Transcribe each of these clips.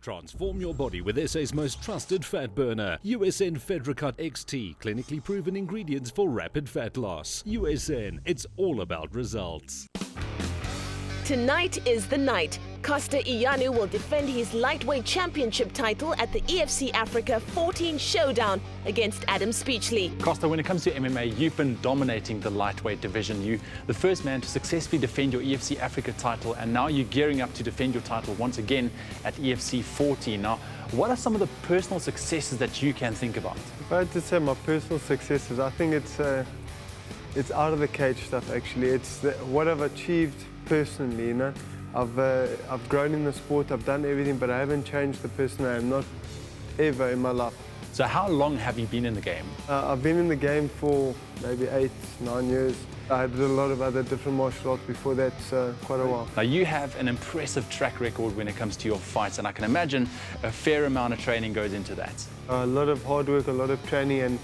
Transform your body with SA's most trusted fat burner. USN Fedricut XT, clinically proven ingredients for rapid fat loss. USN, it's all about results. Tonight is the night. Costa Iannou will defend his lightweight championship title at the EFC Africa 14 showdown against Adam Speechley. Costa, when it comes to MMA, you've been dominating the lightweight division. You're the first man to successfully defend your EFC Africa title, and now you're gearing up to defend your title once again at EFC 14. Now, what are some of the personal successes that you can think about? If I had to say my personal successes, I think it's out of the cage stuff, actually. It's what I've achieved personally, you know. I've grown in the sport, I've done everything, but I haven't changed the person I am, not ever in my life. So how long have you been in the game? I've been in the game for maybe 8-9 years. I did a lot of other different martial arts before that, so quite a while. Now you have an impressive track record when it comes to your fights, and I can imagine a fair amount of training goes into that. A lot of hard work, a lot of training, and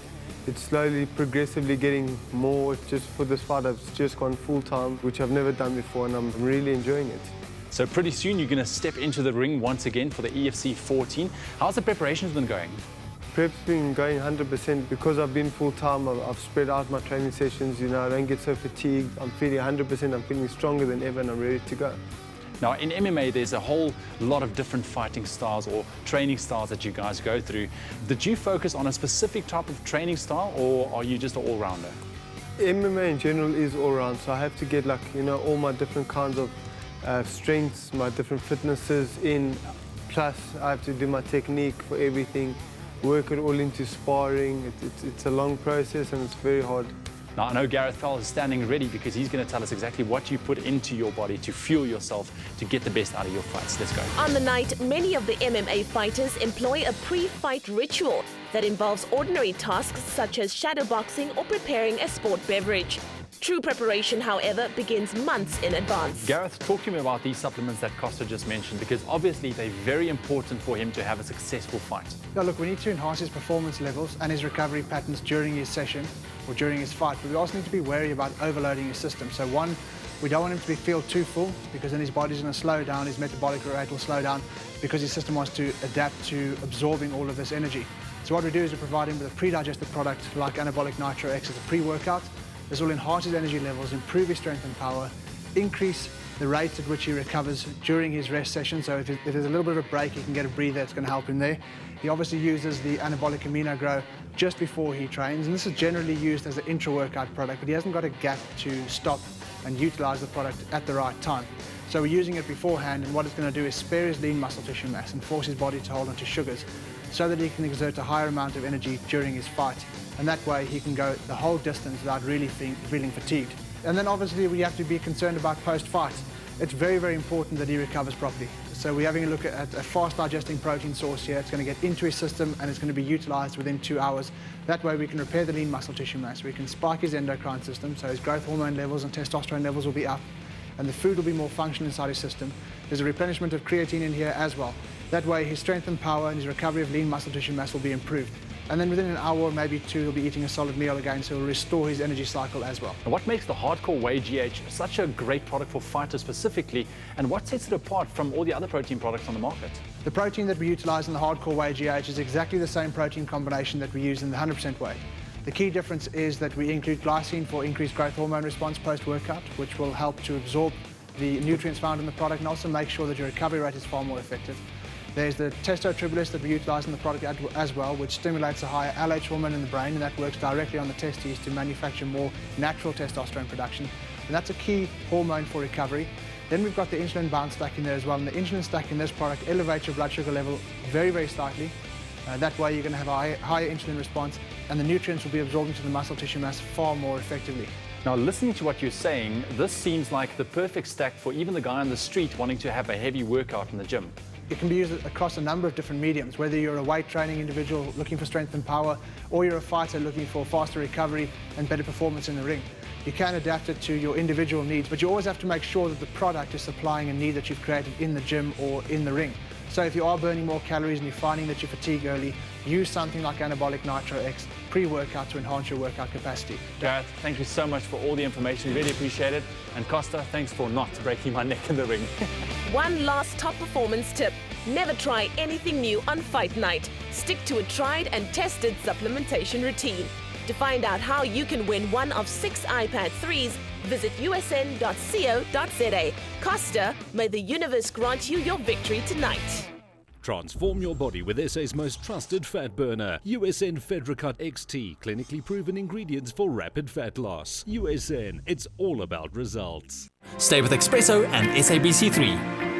it's slowly, progressively getting more. It's just for this fight, I've just gone full-time, which I've never done before, and I'm really enjoying it. So pretty soon you're going to step into the ring once again for the EFC 14. How's the preparations been going? Prep's been going 100%. Because I've been full-time, I've spread out my training sessions, you know, I don't get so fatigued. I'm feeling 100%, I'm feeling stronger than ever, and I'm ready to go. Now, in MMA, there's a whole lot of different fighting styles or training styles that you guys go through. Did you focus on a specific type of training style, or are you just an all-rounder? MMA in general is all-round, so I have to get, like, you know, all my different kinds of strengths, my different fitnesses in. Plus, I have to do my technique for everything, work it all into sparring. It's a long process and it's very hard. Now, I know Gareth Fowles is standing ready because he's going to tell us exactly what you put into your body to fuel yourself to get the best out of your fights. Let's go. On the night, many of the MMA fighters employ a pre-fight ritual that involves ordinary tasks such as shadowboxing or preparing a sport beverage. True preparation, however, begins months in advance. Gareth, talk to me about these supplements that Costa just mentioned, because obviously they're very important for him to have a successful fight. Yeah, look, we need to enhance his performance levels and his recovery patterns during his session or during his fight, but we also need to be wary about overloading his system. So one, we don't want him to feel too full, because then his body's going to slow down, his metabolic rate will slow down, because his system wants to adapt to absorbing all of this energy. So what we do is we provide him with a pre-digested product like Anabolic Nitro X as a pre-workout. This will enhance his energy levels, improve his strength and power, increase the rate at which he recovers during his rest session. So if there's a little bit of a break, he can get a breather, it's going to help him there. He obviously uses the Anabolic Amino Grow just before he trains, and this is generally used as an intra-workout product, but he hasn't got a gap to stop and utilize the product at the right time. So we're using it beforehand, and what it's going to do is spare his lean muscle tissue mass and force his body to hold onto sugars so that he can exert a higher amount of energy during his fight. And that way he can go the whole distance without really feeling fatigued. And then obviously we have to be concerned about post-fight. It's very, very important that he recovers properly. So we're having a look at a fast digesting protein source here. It's going to get into his system and it's going to be utilized within 2 hours. That way we can repair the lean muscle tissue mass. We can spike his endocrine system, so his growth hormone levels and testosterone levels will be up, and the food will be more functional inside his system. There's a replenishment of creatine in here as well. That way his strength and power and his recovery of lean muscle tissue mass will be improved. And then within an hour or maybe two, he'll be eating a solid meal again, so he'll restore his energy cycle as well. And what makes the Hardcore Whey GH such a great product for fighters specifically, and what sets it apart from all the other protein products on the market? The protein that we utilize in the Hardcore Whey GH is exactly the same protein combination that we use in the 100% whey. The key difference is that we include glycine for increased growth hormone response post-workout, which will help to absorb the nutrients found in the product and also make sure that your recovery rate is far more effective. There's the testotribulus that we utilize in the product as well, which stimulates a higher LH hormone in the brain, and that works directly on the testes to manufacture more natural testosterone production. And that's a key hormone for recovery. Then we've got the insulin bound stack in there as well, and the insulin stack in this product elevates your blood sugar level very, very slightly. That way you're going to have a higher insulin response, and the nutrients will be absorbed into the muscle tissue mass far more effectively. Now, listening to what you're saying, this seems like the perfect stack for even the guy on the street wanting to have a heavy workout in the gym. It can be used across a number of different mediums, whether you're a weight training individual looking for strength and power, or you're a fighter looking for faster recovery and better performance in the ring. You can adapt it to your individual needs, but you always have to make sure that the product is supplying a need that you've created in the gym or in the ring. So if you are burning more calories and you're finding that you fatigue early, use something like Anabolic Nitro X pre-workout to enhance your workout capacity. Gareth, thank you so much for all the information. Really appreciate it. And Costa, thanks for not breaking my neck in the ring. One last top performance tip. Never try anything new on fight night. Stick to a tried and tested supplementation routine. To find out how you can win one of 6 iPad 3s, visit usn.co.za. Costa, may the universe grant you your victory tonight. Transform your body with SA's most trusted fat burner. USN Fedricut XT, clinically proven ingredients for rapid fat loss. USN, it's all about results. Stay with Expresso and SABC3.